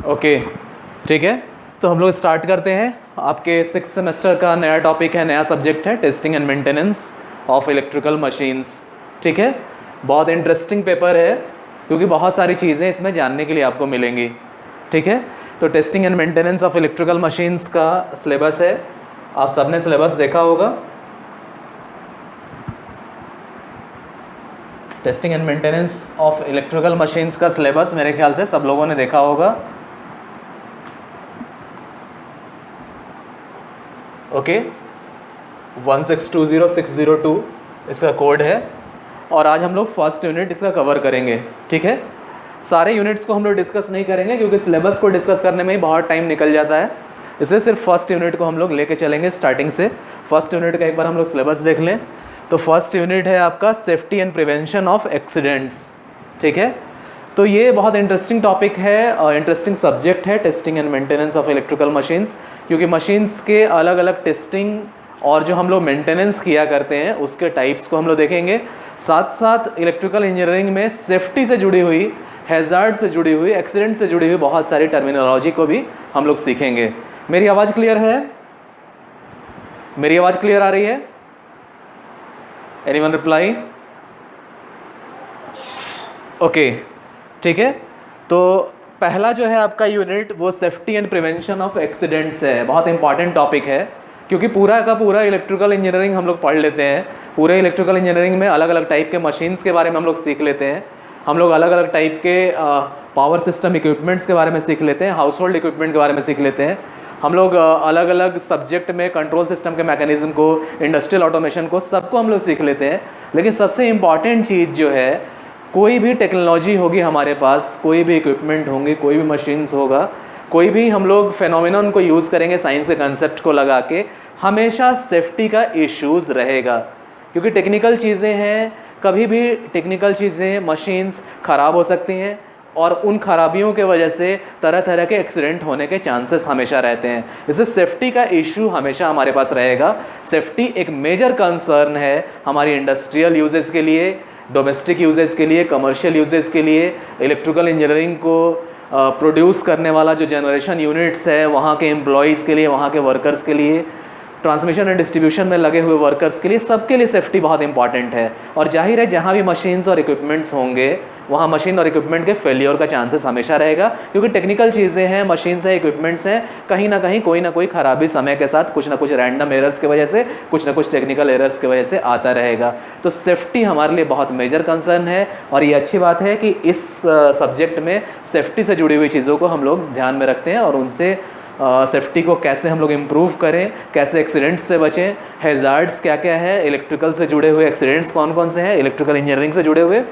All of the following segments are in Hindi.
ओके, ठीक है। तो हम लोग स्टार्ट करते हैं। आपके 6th सेमेस्टर का नया टॉपिक है, नया सब्जेक्ट है testing and maintenance of electrical machines. ठीक है, बहुत इंटरेस्टिंग पेपर है क्योंकि बहुत सारी चीज़ें इसमें जानने के लिए आपको मिलेंगी। ठीक है, तो testing and maintenance of electrical machines का सिलेबस है, आप सबने सिलेबस देखा होगा। Testing and maintenance of electrical machines का सिलेबस मेरे ख्याल से सब लोगों ने देखा होगा। ओके, 1620602 इसका कोड है और आज हम लोग फर्स्ट यूनिट इसका कवर करेंगे। ठीक है, सारे यूनिट्स को हम लोग डिस्कस नहीं करेंगे क्योंकि सिलेबस को डिस्कस करने में ही बहुत टाइम निकल जाता है, इसलिए सिर्फ फर्स्ट यूनिट को हम लोग लेके चलेंगे स्टार्टिंग से। फर्स्ट यूनिट का एक बार हम लोग सिलेबस देख लें। तो फर्स्ट यूनिट है आपका safety and prevention of accidents. ठीक है, तो ये बहुत इंटरेस्टिंग टॉपिक है और इंटरेस्टिंग सब्जेक्ट है testing and maintenance of electrical machines, क्योंकि मशीन्स के अलग अलग टेस्टिंग और जो हम लोग मेंटेनेंस किया करते हैं उसके टाइप्स को हम लोग देखेंगे। साथ साथ इलेक्ट्रिकल इंजीनियरिंग में सेफ्टी से जुड़ी हुई, हैज़ार्ड से जुड़ी हुई, एक्सीडेंट से जुड़ी हुई बहुत सारी टर्मिनोलॉजी को भी हम लोग सीखेंगे। मेरी आवाज़ क्लियर है? मेरी आवाज़ क्लियर आ रही है? Anyone reply? ओके, ठीक है। तो पहला जो है आपका यूनिट वो safety and prevention of accidents है। बहुत इंपॉर्टेंट टॉपिक है क्योंकि पूरा का पूरा इलेक्ट्रिकल इंजीनियरिंग हम लोग पढ़ लेते हैं। पूरे इलेक्ट्रिकल इंजीनियरिंग में अलग अलग टाइप के मशीन्स के बारे में हम लोग सीख लेते हैं। हम लोग अलग अलग टाइप के पावर सिस्टम इक्विपमेंट्स के बारे में सीख लेते हैं, हाउस होल्ड इक्विपमेंट के बारे में सीख लेते हैं। हम लोग अलग अलग सब्जेक्ट में कंट्रोल सिस्टम के मैकेनिज्म को, इंडस्ट्रियल ऑटोमेशन को, सबको हम लोग सीख लेते हैं। लेकिन सबसे इम्पॉर्टेंट चीज़ जो है, कोई भी टेक्नोलॉजी होगी हमारे पास, कोई भी इक्विपमेंट होंगे, कोई भी मशीन्स होगा, कोई भी हम लोग फेनोमेनन को यूज़ करेंगे साइंस के कंसेप्ट को लगा के, हमेशा सेफ्टी का इश्यूज़ रहेगा। क्योंकि टेक्निकल चीज़ें हैं, कभी भी टेक्निकल चीज़ें, मशीन्स ख़राब हो सकती हैं और उन खराबियों के वजह से तरह तरह के एक्सीडेंट होने के चांसेस हमेशा रहते हैं। इसलिए सेफ्टी का इशू हमेशा हमारे पास रहेगा। सेफ्टी एक मेजर कंसर्न है हमारी इंडस्ट्रियल यूजेस के लिए, डोमेस्टिक यूजेस के लिए, कमर्शियल यूजेस के लिए, इलेक्ट्रिकल इंजीनियरिंग को प्रोड्यूस करने वाला जो जनरेशन यूनिट्स है वहाँ के एम्प्लॉयज़ के लिए, वहाँ के वर्कर्स के लिए, ट्रांसमिशन एंड डिस्ट्रीब्यूशन में लगे हुए वर्कर्स के लिए, सबके लिए सेफ्टी बहुत इंपॉर्टेंट है। और जाहिर है जहाँ भी मशीन्स और इक्विपमेंट्स होंगे वहाँ मशीन और इक्विपमेंट के फेलियर का चांसेस हमेशा रहेगा, क्योंकि टेक्निकल चीज़ें हैं, मशीन्स हैं, इक्विपमेंट्स हैं, कहीं ना कहीं कोई ना कोई खराबी समय के साथ कुछ ना कुछ रैंडम एरर्स की वजह से, कुछ ना कुछ टेक्निकल एरर्स की वजह से आता रहेगा। तो सेफ्टी हमारे लिए बहुत मेजर कंसर्न है और ये अच्छी बात है कि इस सब्जेक्ट में सेफ्टी से जुड़ी हुई चीज़ों को हम लोग ध्यान में रखते हैं और उनसे सेफ्टी को कैसे हम लोग इम्प्रूव करें, कैसे एक्सीडेंट्स से बचें, हैज़ार्ड्स क्या क्या है, इलेक्ट्रिकल से जुड़े हुए एक्सीडेंट्स कौन कौन से हैं, इलेक्ट्रिकल इंजीनियरिंग से जुड़े हुए,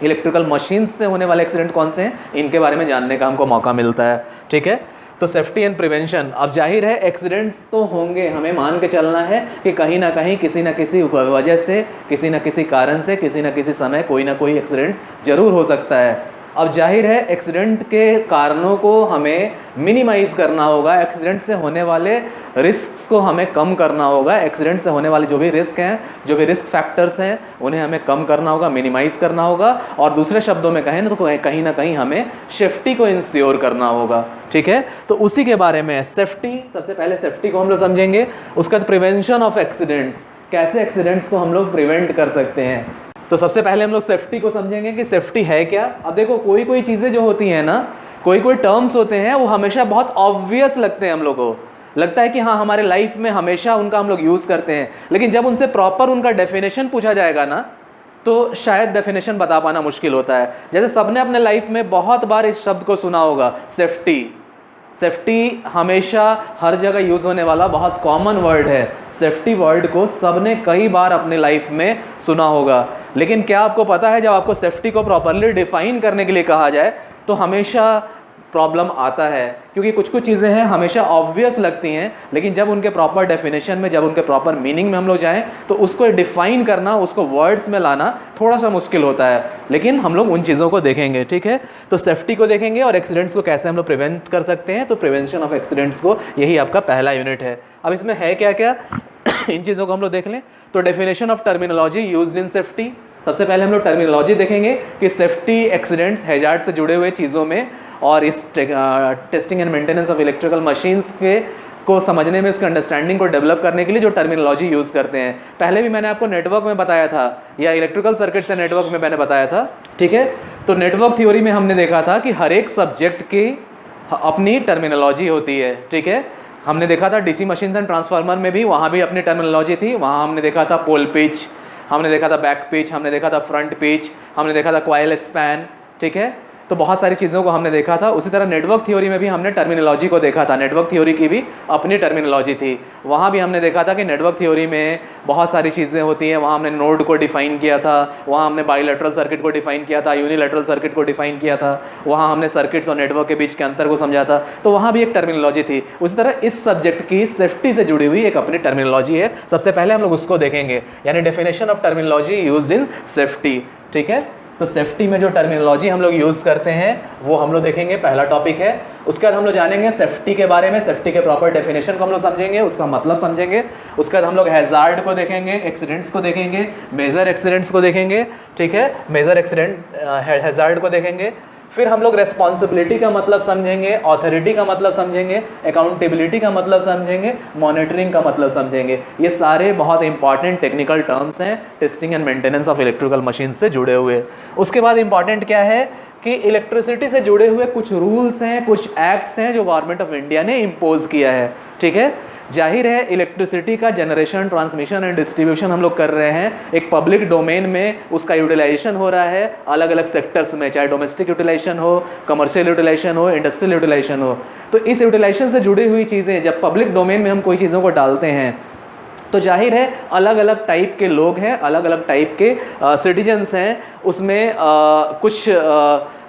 इलेक्ट्रिकल मशीन्स से होने वाले एक्सीडेंट कौन से हैं, इनके बारे में जानने का हमको मौका मिलता है। ठीक है, तो सेफ्टी एंड प्रिवेंशन, अब जाहिर है एक्सीडेंट्स तो होंगे, हमें मान के चलना है कि कहीं ना कहीं किसी न किसी वजह से, किसी न किसी कारण से, किसी न किसी समय कोई ना कोई एक्सीडेंट जरूर हो सकता है। अब जाहिर है एक्सीडेंट के कारणों को हमें मिनिमाइज़ करना होगा, एक्सीडेंट से होने वाले रिस्क्स को हमें कम करना होगा। एक्सीडेंट से होने वाले जो भी रिस्क हैं, जो भी रिस्क फैक्टर्स हैं, उन्हें हमें कम करना होगा, मिनिमाइज़ करना होगा। और दूसरे शब्दों में कहें तो कहीं ना कहीं हमें सेफ्टी को इंश्योर करना होगा। ठीक है, तो उसी के बारे में सेफ्टी, सबसे पहले सेफ्टी को हम लोग समझेंगे, उसका प्रिवेंशन ऑफ एक्सीडेंट्स, कैसे एक्सीडेंट्स को हम लोग प्रिवेंट कर सकते हैं। तो सबसे पहले हम लोग सेफ्टी को समझेंगे कि सेफ्टी है क्या। अब देखो, कोई कोई चीज़ें जो होती हैं ना, कोई कोई टर्म्स होते हैं, वो हमेशा बहुत ऑब्वियस लगते हैं, हम लोग को लगता है कि हाँ हमारे लाइफ में हमेशा उनका हम लोग यूज़ करते हैं, लेकिन जब उनसे प्रॉपर उनका डेफिनेशन पूछा जाएगा ना, तो शायद डेफिनेशन बता पाना मुश्किल होता है। जैसे सबने अपने लाइफ में बहुत बार इस शब्द को सुना होगा, सेफ्टी। सेफ्टी हमेशा हर जगह यूज़ होने वाला बहुत कॉमन वर्ड है। सेफ्टी वर्ड को सबने कई बार अपने लाइफ में सुना होगा, लेकिन क्या आपको पता है जब आपको सेफ्टी को प्रॉपरली डिफाइन करने के लिए कहा जाए तो हमेशा प्रॉब्लम आता है, क्योंकि कुछ कुछ चीज़ें हैं हमेशा ऑब्वियस लगती हैं, लेकिन जब उनके प्रॉपर डेफिनेशन में, जब उनके प्रॉपर मीनिंग में हम लोग जाएं तो उसको डिफाइन करना, उसको वर्ड्स में लाना थोड़ा सा मुश्किल होता है। लेकिन हम लोग उन चीज़ों को देखेंगे। ठीक है, तो सेफ्टी को देखेंगे और एक्सीडेंट्स को कैसे हम लोग प्रिवेंट कर सकते हैं। तो प्रिवेंशन ऑफ एक्सीडेंट्स को, यही आपका पहला यूनिट है। अब इसमें है क्या क्या इन चीज़ों को हम लोग देख लें। तो definition of terminology used in safety, सबसे पहले हम लोग टर्मिनोलॉजी देखेंगे कि सेफ्टी, एक्सीडेंट्स, हैजार्ड से जुड़े हुए चीज़ों में और इस testing and maintenance of electrical machines के को समझने में, उसके अंडरस्टैंडिंग को डेवलप करने के लिए जो टर्मिनोलॉजी यूज़ करते हैं। पहले भी मैंने आपको नेटवर्क में बताया था, या इलेक्ट्रिकल सर्किट से नेटवर्क में मैंने बताया था, ठीक है। तो नेटवर्क थ्योरी में हमने देखा था कि हर एक सब्जेक्ट की अपनी टर्मिनोलॉजी होती है, ठीक है। हमने देखा था डीसी मशीन्स एंड ट्रांसफार्मर में भी, वहाँ भी अपनी टर्मिनोलॉजी थी। वहाँ हमने देखा था पोल पिच, हमने देखा था बैक पिच, हमने देखा था फ्रंट पिच, हमने देखा था कॉइल स्पैन, ठीक है। तो बहुत सारी चीज़ों को हमने देखा था। उसी तरह नेटवर्क थ्योरी में भी हमने टर्मिनोलॉजी को देखा था। नेटवर्क थ्योरी की भी अपनी टर्मिनोलॉजी थी। वहाँ भी हमने देखा था कि नेटवर्क थ्योरी में बहुत सारी चीज़ें होती हैं। वहाँ हमने नोड को डिफाइन किया था, वहाँ हमने बाईलैटरल सर्किट को डिफाइन किया था, यूनिलैटरल सर्किट को डिफाइन किया था, वहाँ हमने सर्किट्स और नेटवर्क के बीच के अंतर को समझा था। तो वहाँ भी एक टर्मिनोलॉजी थी। उसी तरह इस सब्जेक्ट की सेफ्टी से जुड़ी हुई एक अपनी टर्मिनोलॉजी है। सबसे पहले हम लोग उसको देखेंगे, यानी definition of terminology used in safety, ठीक है। तो सेफ्टी में जो टर्मिनोलॉजी हम लोग यूज़ करते हैं वो हम लोग देखेंगे, पहला टॉपिक है। उसके बाद हम लोग जानेंगे सेफ्टी के बारे में, सेफ्टी के प्रॉपर डेफिनेशन को हम लोग समझेंगे, उसका मतलब समझेंगे। उसके बाद हम लोग हैजार्ड को देखेंगे, एक्सीडेंट्स को देखेंगे, मेजर एक्सीडेंट्स को देखेंगे, ठीक है, मेजर एक्सीडेंट हैजार्ड को देखेंगे। फिर हम लोग रेस्पॉन्सिबिलिटी का मतलब समझेंगे, ऑथोरिटी का मतलब समझेंगे, अकाउंटेबिलिटी का मतलब समझेंगे, मॉनिटरिंग का मतलब समझेंगे। ये सारे बहुत इंपॉर्टेंट टेक्निकल टर्म्स हैं testing and maintenance of electrical machine से जुड़े हुए। उसके बाद इंपॉर्टेंट क्या है कि इलेक्ट्रिसिटी से जुड़े हुए कुछ रूल्स हैं, कुछ एक्ट्स हैं जो गवर्नमेंट ऑफ इंडिया ने इम्पोज किया है, ठीक है। जाहिर है इलेक्ट्रिसिटी का जनरेशन, ट्रांसमिशन एंड डिस्ट्रीब्यूशन हम लोग कर रहे हैं एक पब्लिक डोमेन में, उसका यूटिलाइजेशन हो रहा है अलग अलग सेक्टर्स में, चाहे डोमेस्टिक यूटिलाइजेशन हो, कमर्शियल यूटिलाइजेशन हो, इंडस्ट्रियल यूटिलाइजेशन हो। तो इस यूटिलाइजेशन से जुड़ी हुई चीज़ें जब पब्लिक डोमेन में हम कोई चीज़ों को डालते हैं तो जाहिर है अलग अलग टाइप के लोग हैं, अलग अलग टाइप के सिटीजन्स हैं। उसमें कुछ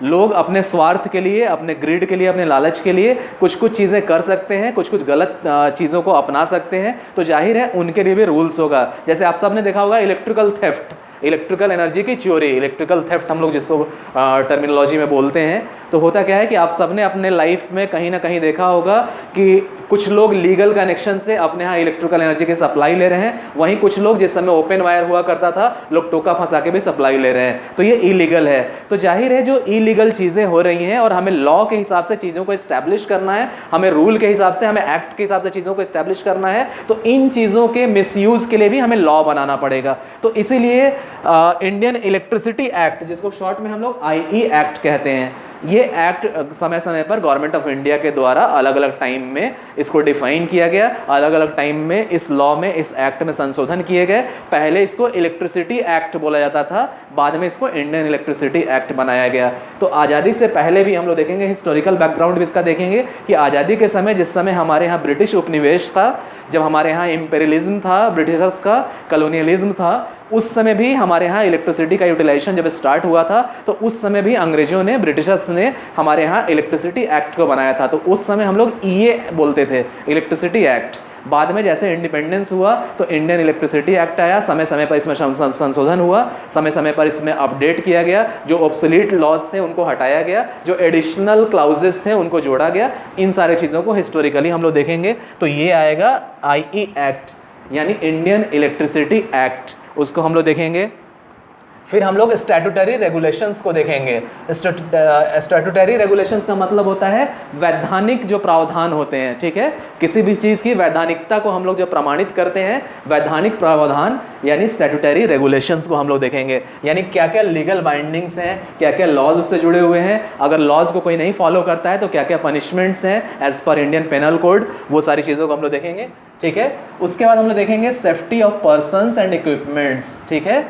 लोग अपने स्वार्थ के लिए, अपने ग्रिड के लिए, अपने लालच के लिए कुछ कुछ चीज़ें कर सकते हैं, कुछ कुछ गलत चीज़ों को अपना सकते हैं। तो जाहिर है उनके लिए भी रूल्स होगा। जैसे आप सब ने देखा होगा इलेक्ट्रिकल थेफ्ट, इलेक्ट्रिकल एनर्जी की चोरी, इलेक्ट्रिकल थेफ्ट हम लोग जिसको टर्मिनोलॉजी में बोलते हैं। तो होता क्या है कि आप सब ने अपने लाइफ में कहीं ना कहीं देखा होगा कि कुछ लोग लीगल कनेक्शन से अपने यहाँ इलेक्ट्रिकल एनर्जी की सप्लाई ले रहे हैं, वहीं कुछ लोग जिस समय ओपन वायर हुआ करता था लोग टोका फंसा के भी सप्लाई ले रहे हैं, तो ये इलीगल है। तो जाहिर है जो इलीगल चीज़ें हो रही हैं और हमें लॉ के हिसाब से चीज़ों को इस्टेब्लिश करना है, हमें रूल के हिसाब से, हमें एक्ट के हिसाब से चीज़ों को इस्टेब्लिश करना है, तो इन चीज़ों के मिसयूज़ के लिए भी हमें लॉ बनाना पड़ेगा। तो इसीलिए इंडियन इलेक्ट्रिसिटी एक्ट, जिसको शॉर्ट में हम लोग IE एक्ट कहते हैं, ये एक्ट समय समय पर गवर्नमेंट ऑफ इंडिया के द्वारा अलग अलग टाइम में इसको डिफाइन किया गया, अलग अलग टाइम में इस लॉ में, इस एक्ट में संशोधन किए गए। पहले इसको इलेक्ट्रिसिटी एक्ट बोला जाता था, बाद में इसको इंडियन इलेक्ट्रिसिटी एक्ट बनाया गया। तो आज़ादी से पहले भी हम लोग देखेंगे, हिस्टोरिकल बैकग्राउंड भी इसका देखेंगे कि आज़ादी के समय, जिस समय हमारे यहाँ ब्रिटिश उपनिवेश था, जब हमारे यहाँ इम्पेरियलिज्म था, ब्रिटिशर्स का कॉलोनियलिज्म था, उस समय भी हमारे यहाँ इलेक्ट्रिसिटी का यूटिलाइजेशन जब स्टार्ट हुआ था, तो उस समय भी अंग्रेजों ने, ब्रिटिशर्स ने हमारे यहाँ इलेक्ट्रिसिटी एक्ट को बनाया था। तो उस समय हम लोग EA बोलते थे, इलेक्ट्रिसिटी एक्ट। बाद में जैसे इंडिपेंडेंस हुआ तो इंडियन इलेक्ट्रिसिटी एक्ट आया, समय समय पर इसमें संशोधन हुआ, समय समय पर इसमें अपडेट किया गया, जो ऑब्सोलीट लॉज थे उनको हटाया गया, जो एडिशनल क्लाउजेस थे उनको जोड़ा गया। इन सारे चीज़ों को हिस्टोरिकली हम लोग देखेंगे। तो ये आएगा IE एक्ट, यानी इंडियन इलेक्ट्रिसिटी एक्ट, उसको हम लोग देखेंगे। फिर हम लोग स्टैट्यूटरी रेगुलेशंस को देखेंगे। स्टैट्यूटरी रेगुलेशंस का मतलब होता है वैधानिक जो प्रावधान होते हैं, ठीक है। किसी भी चीज़ की वैधानिकता को हम लोग जो प्रमाणित करते हैं, वैधानिक प्रावधान यानी स्टैट्यूटरी रेगुलेशंस को हम लोग देखेंगे। यानी क्या क्या लीगल बाइंडिंग्स हैं, क्या क्या लॉज उससे जुड़े हुए हैं, अगर लॉज को कोई नहीं फॉलो करता है तो क्या क्या पनिशमेंट्स हैं as per Indian panel code, वो सारी चीज़ों को हम लोग देखेंगे, ठीक है। उसके बाद हम लोग देखेंगे safety of persons and equipments, ठीक है।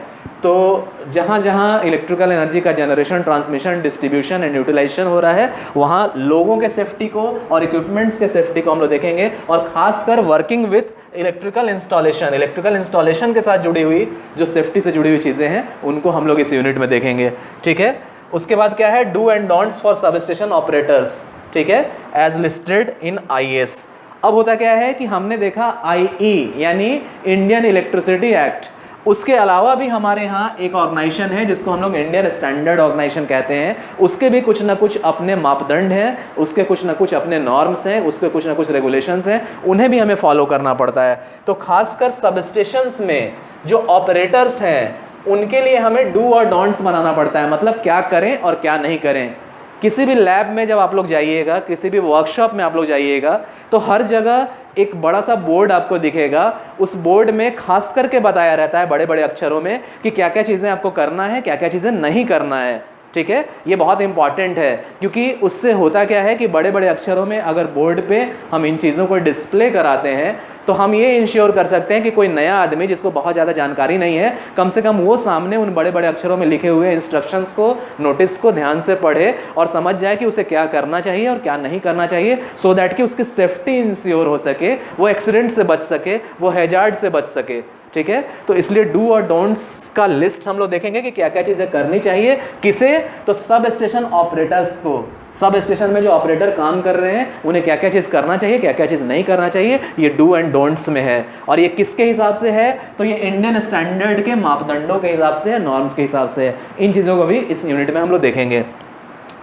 तो जहाँ जहाँ इलेक्ट्रिकल एनर्जी का generation, transmission, distribution and utilisation हो रहा है, वहाँ लोगों के सेफ्टी को और इक्विपमेंट्स के सेफ्टी को हम लोग देखेंगे। और खासकर working with electrical installation, electrical installation के साथ जुड़ी हुई जो सेफ्टी से जुड़ी हुई चीज़ें हैं उनको हम लोग इस यूनिट में देखेंगे, ठीक है। उसके बाद क्या है, do and don'ts for substation operators, ठीक है, एज लिस्टेड इन IS। अब होता क्या है कि हमने देखा IE यानी इंडियन इलेक्ट्रिसिटी एक्ट, उसके अलावा भी हमारे यहाँ एक ऑर्गेनाइजेशन है जिसको हम लोग इंडियन स्टैंडर्ड ऑर्गेनाइजेशन कहते हैं। उसके भी कुछ ना कुछ अपने मापदंड हैं, उसके कुछ ना कुछ अपने नॉर्म्स हैं, उसके कुछ ना कुछ रेगुलेशंस हैं, उन्हें भी हमें फॉलो करना पड़ता है। तो खासकर सबस्टेशंस में जो ऑपरेटर्स हैं उनके लिए हमें डू और डोंट्स बनाना पड़ता है, मतलब क्या करें और क्या नहीं करें। किसी भी लैब में जब आप लोग जाइएगा, किसी भी वर्कशॉप में आप लोग जाइएगा, तो हर जगह एक बड़ा सा बोर्ड आपको दिखेगा। उस बोर्ड में खास करके बताया रहता है बड़े बड़े अक्षरों में कि क्या क्या चीज़ें आपको करना है, क्या क्या चीज़ें नहीं करना है। ठीक है, ये बहुत इंपॉर्टेंट है, क्योंकि उससे होता क्या है कि बड़े बड़े अक्षरों में अगर बोर्ड पे हम इन चीज़ों को डिस्प्ले कराते हैं तो हम ये इंश्योर कर सकते हैं कि कोई नया आदमी जिसको बहुत ज़्यादा जानकारी नहीं है, कम से कम वो सामने उन बड़े बड़े अक्षरों में लिखे हुए इंस्ट्रक्शंस को, नोटिस को ध्यान से पढ़े और समझ जाए कि उसे क्या करना चाहिए और क्या नहीं करना चाहिए, सो दैट कि उसकी सेफ्टी इंश्योर हो सके, वो एक्सीडेंट से बच सके, वो हैजार्ड से बच सके। ठीक है, तो इसलिए डू और डोंट्स का लिस्ट हम लोग देखेंगे कि क्या क्या चीज़ें करनी चाहिए। किसे? तो सब स्टेशन ऑपरेटर्स को, सब स्टेशन में जो ऑपरेटर काम कर रहे हैं उन्हें क्या क्या चीज़ करना चाहिए, क्या क्या चीज़ नहीं करना चाहिए, ये डू एंड डोंट्स में है। और ये किसके हिसाब से है? तो ये इंडियन स्टैंडर्ड के मापदंडों के हिसाब से है, नॉर्म्स के हिसाब से है। इन चीज़ों को भी इस यूनिट में हम लोग देखेंगे।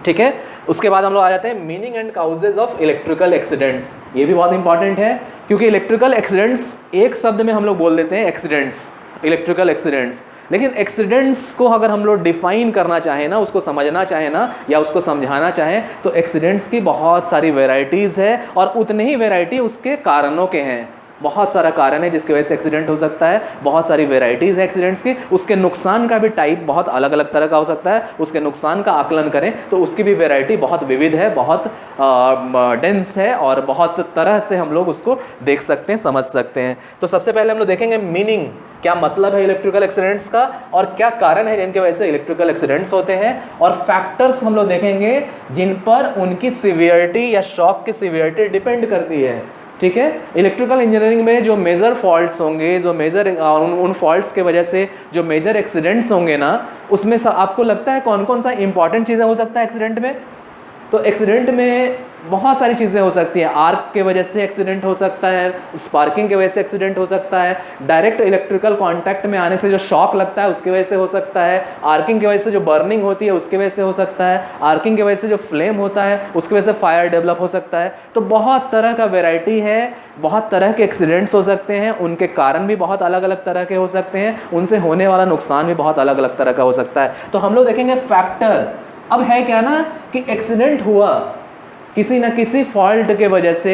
ठीक है, उसके बाद हम लोग आ जाते हैं meaning and causes of electrical accidents. ये भी बहुत इंपॉर्टेंट है, क्योंकि इलेक्ट्रिकल एक्सीडेंट्स एक शब्द में हम लोग बोल देते हैं एक्सीडेंट्स, इलेक्ट्रिकल एक्सीडेंट्स, लेकिन एक्सीडेंट्स को अगर हम लोग डिफाइन करना चाहें ना, उसको समझना चाहें ना, या उसको समझाना चाहें, तो एक्सीडेंट्स की बहुत सारी वेराइटीज़ है और उतनी ही वेराइटी उसके कारणों के हैं। बहुत सारा कारण है जिसकी वजह से एक्सीडेंट हो सकता है, बहुत सारी वेराइटीज़ है एक्सीडेंट्स की। उसके नुकसान का भी टाइप बहुत अलग अलग तरह का हो सकता है। उसके नुकसान का आकलन करें तो उसकी भी वेराइटी बहुत विविध है, बहुत डेंस है, और बहुत तरह से हम लोग उसको देख सकते हैं, समझ सकते हैं। तो सबसे पहले हम लोग देखेंगे मीनिंग, क्या मतलब है इलेक्ट्रिकल एक्सीडेंट्स का और क्या कारण है जिनकी वजह से इलेक्ट्रिकल एक्सीडेंट्स होते हैं, और फैक्टर्स हम लोग देखेंगे जिन पर उनकी सीवियरिटी या शॉक की सीवियरिटी डिपेंड करती है। ठीक है, इलेक्ट्रिकल इंजीनियरिंग में जो मेजर फॉल्ट्स होंगे, जो मेजर उन फॉल्ट्स के वजह से जो मेजर एक्सीडेंट्स होंगे ना, उसमें आपको लगता है कौन कौन सा इंपॉर्टेंट चीज़ें हो सकता है एक्सीडेंट में? तो एक्सीडेंट में बहुत सारी चीज़ें हो सकती हैं। आर्क के वजह से एक्सीडेंट हो सकता है, स्पार्किंग के वजह से एक्सीडेंट हो सकता है, डायरेक्ट इलेक्ट्रिकल कांटेक्ट में आने से जो शॉक लगता है उसकी वजह से हो सकता है, आर्किंग की वजह से जो बर्निंग होती है उसकी वजह से हो सकता है, आर्किंग की वजह से जो फ्लेम होता है उसकी वजह से फायर डेवलप हो सकता है। तो बहुत तरह का वेराइटी है, बहुत तरह के एक्सीडेंट्स हो सकते हैं, उनके कारण भी बहुत अलग अलग तरह के हो सकते हैं, उनसे होने वाला नुकसान भी बहुत अलग अलग तरह का हो सकता है। तो हम लोग देखेंगे फैक्टर। अब है क्या ना कि एक्सीडेंट हुआ किसी न किसी फॉल्ट के वजह से,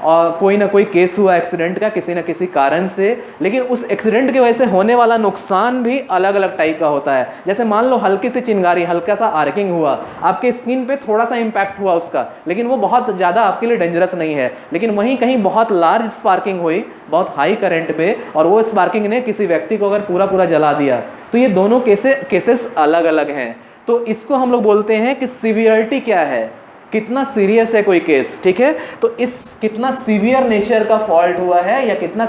और कोई ना कोई केस हुआ एक्सीडेंट का किसी न किसी कारण से, लेकिन उस एक्सीडेंट की वजह से होने वाला नुकसान भी अलग अलग टाइप का होता है। जैसे मान लो हल्की सी चिंगारी, हल्का सा आर्किंग हुआ, आपके स्किन पे थोड़ा सा इम्पैक्ट हुआ उसका, लेकिन वो बहुत ज़्यादा आपके लिए डेंजरस नहीं है। लेकिन वहीं कहीं बहुत लार्ज स्पार्किंग हुई, बहुत हाई करंट पे, और वो स्पार्किंग ने किसी व्यक्ति को अगर पूरा पूरा जला दिया, तो ये दोनों केसेस अलग अलग हैं। तो इसको हम लोग बोलते हैं कि सीवियरिटी क्या है, कितना सीरियस है कोई केस। ठीक है, तो इस कितना सीवियर नेचर का फॉल्ट हुआ है, या कितना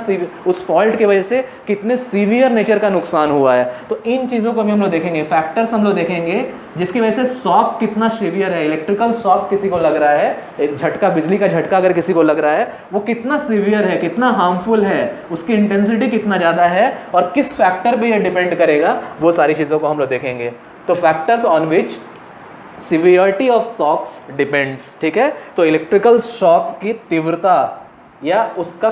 उस फॉल्ट की वजह से कितने सीवियर नेचर का नुकसान हुआ है, तो इन चीज़ों को भी हम लोग देखेंगे। फैक्टर्स हम लोग देखेंगे जिसकी वजह से शॉक कितना सीवियर है, इलेक्ट्रिकल शॉक किसी को लग रहा है, एक झटका, बिजली का झटका अगर किसी को लग रहा है, वो कितना सीवियर है, कितना हार्मफुल है, उसकी इंटेंसिटी कितना ज़्यादा है, और किस फैक्टर पे ये डिपेंड करेगा, वो सारी चीज़ों को हम लोग देखेंगे। तो factors on which severity of shocks depends. ठीक है, तो इलेक्ट्रिकल शॉक की तीव्रता या उसका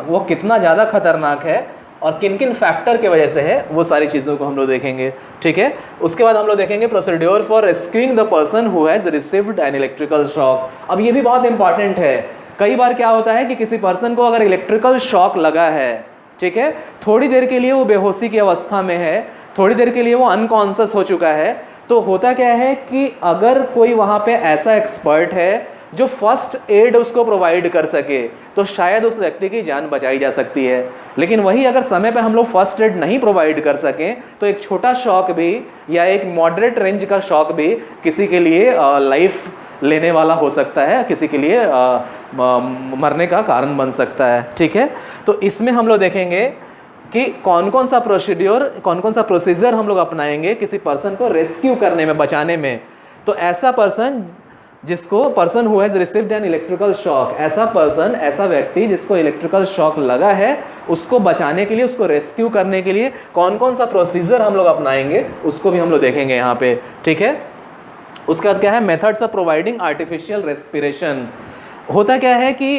वो कितना ज़्यादा खतरनाक है और किन किन फैक्टर के वजह से है, वो सारी चीज़ों को हम लोग देखेंगे। ठीक है, उसके बाद हम लोग देखेंगे procedure for rescuing the person who has received an electrical shock. अब ये भी बहुत इंपॉर्टेंट है। कई बार क्या होता है कि किसी पर्सन को अगर इलेक्ट्रिकल शॉक लगा है, ठीक है, थोड़ी देर के लिए वो बेहोशी की अवस्था में है, थोड़ी देर के लिए वो अनकॉन्शियस हो चुका है, तो होता क्या है कि अगर कोई वहाँ पे ऐसा एक्सपर्ट है जो फर्स्ट एड उसको प्रोवाइड कर सके, तो शायद उस व्यक्ति की जान बचाई जा सकती है। लेकिन वही अगर समय पे हम लोग फर्स्ट एड नहीं प्रोवाइड कर सकें, तो एक छोटा शॉक भी या एक मॉडरेट रेंज का शॉक भी किसी के लिए लाइफ लेने वाला हो सकता है, किसी के लिए मरने का कारण बन सकता है। ठीक है, तो इसमें हम लोग देखेंगे कि कौन कौन सा प्रोसीड्योर, कौन कौन सा प्रोसीजर हम लोग अपनाएंगे किसी पर्सन को रेस्क्यू करने में, बचाने में। तो ऐसा पर्सन जिसको, person who has received an electrical shock, ऐसा पर्सन, ऐसा व्यक्ति जिसको इलेक्ट्रिकल शॉक लगा है, उसको बचाने के लिए, उसको रेस्क्यू करने के लिए कौन कौन सा प्रोसीजर हम लोग अपनाएंगे, उसको भी हम लोग देखेंगे यहाँ पे। ठीक है, उसके बाद क्या है, methods of providing artificial respiration. होता क्या है कि